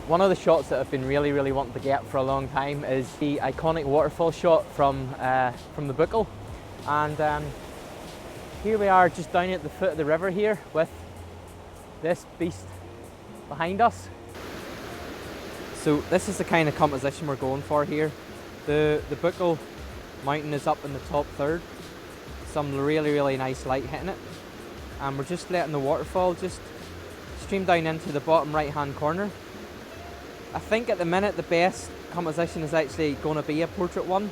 One of the shots that I've been really wanting to get for a long time is the iconic waterfall shot from the Buckle. And here we are just down at the foot of the river here with this beast behind us. So this is the kind of composition we're going for here. The Buckle mountain is up in the top third. Some really nice light hitting it. And we're just letting the waterfall just stream down into the bottom right hand corner. I think at the minute the best composition is actually going to be a portrait one,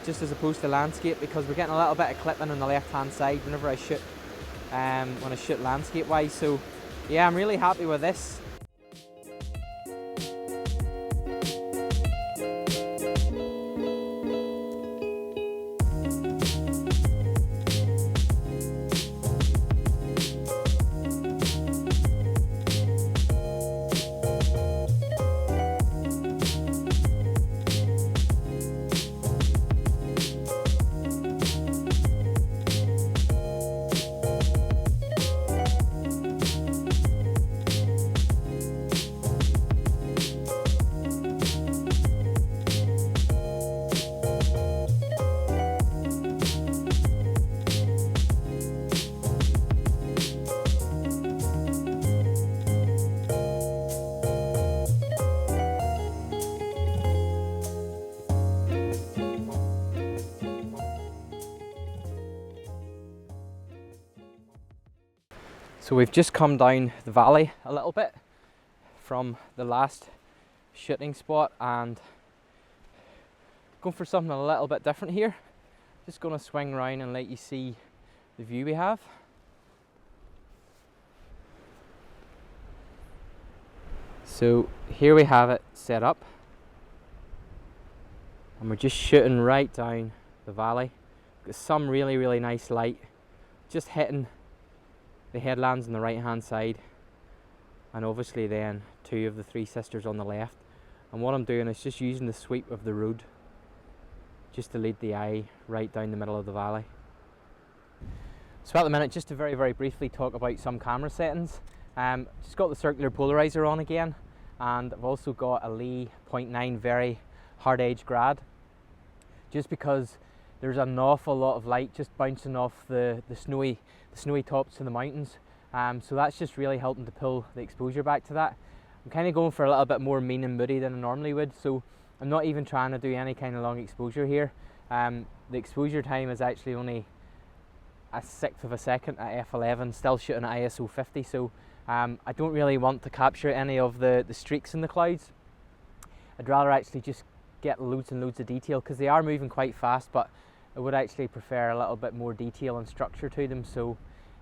just as opposed to landscape, because we're getting a little bit of clipping on the left hand side whenever I shoot, when I shoot landscape wise. So yeah, I'm really happy with this. So we've just come down the valley a little bit from the last shooting spot and going for something a little bit different here. Just going to swing around and let you see the view we have. So here we have it set up, and we're just shooting right down the valley. Got some really nice light just hitting the headlands on the right hand side, and obviously then two of the three sisters on the left. And what I'm doing is just using the sweep of the road just to lead the eye right down the middle of the valley. So at the minute, just to very briefly talk about some camera settings. Just got the circular polarizer on again, and I've also got a Lee 0.9 very hard edge grad, just because there's an awful lot of light just bouncing off the snowy tops of the mountains. So that's just really helping to pull the exposure back to that. I'm kind of going for a little bit more mean and moody than I normally would, so I'm not even trying to do any kind of long exposure here. The exposure time is actually only a 1/6 of a second at f11, still shooting at ISO 50, so I don't really want to capture any of the streaks in the clouds. I'd rather actually just get loads and loads of detail, because they are moving quite fast, but I would actually prefer a little bit more detail and structure to them. So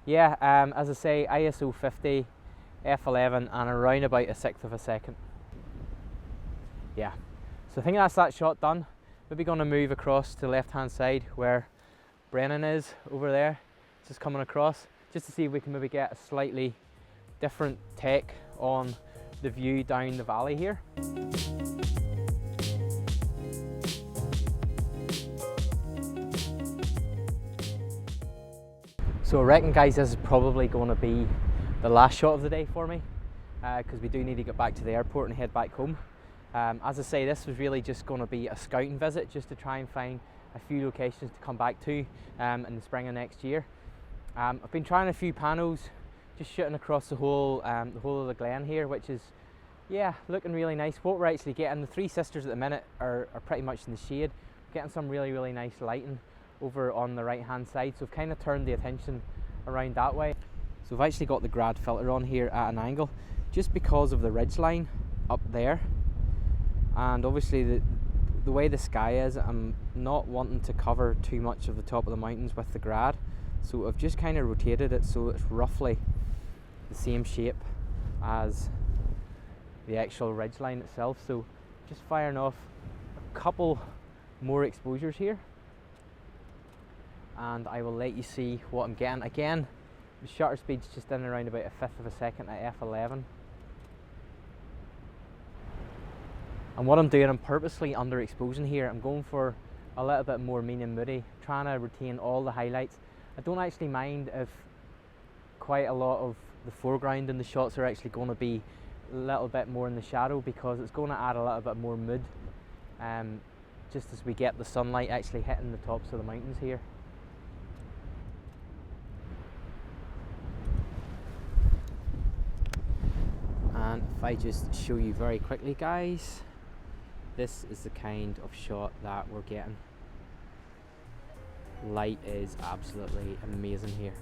yeah, as I say, ISO 50, f11, and around about a 1/6 of a second. Yeah, so I think that's that shot done. Maybe going to move across to the left hand side where Brennan is over there, just coming across, just to see if we can maybe get a slightly different take on the view down the valley here. So I reckon, guys, this is probably going to be the last shot of the day for me, because we do need to get back to the airport and head back home. As I say, this was really just going to be a scouting visit, just to try and find a few locations to come back to in the spring of next year. I've been trying a few panels, just shooting across the whole of the glen here, which is, yeah, looking really nice. What we're actually getting, the three sisters at the minute are pretty much in the shade. We're getting some really nice lighting over on the right hand side, so I've kind of turned the attention around that way. So I've actually got the grad filter on here at an angle, just because of the ridge line up there, and obviously the way the sky is, I'm not wanting to cover too much of the top of the mountains with the grad, so I've just kind of rotated it so it's roughly the same shape as the actual ridge line itself. So just firing off a couple more exposures here, and I will let you see what I'm getting. Again, the shutter speed's just in around about a 1/5 of a second at f11. And what I'm doing, I'm purposely underexposing here. I'm going for a little bit more mean and moody, trying to retain all the highlights. I don't actually mind if quite a lot of the foreground in the shots are actually going to be a little bit more in the shadow because it's going to add a little bit more mood, just as we get the sunlight actually hitting the tops of the mountains here. And if I just show you very quickly, guys, this is the kind of shot that we're getting. Light is absolutely amazing here.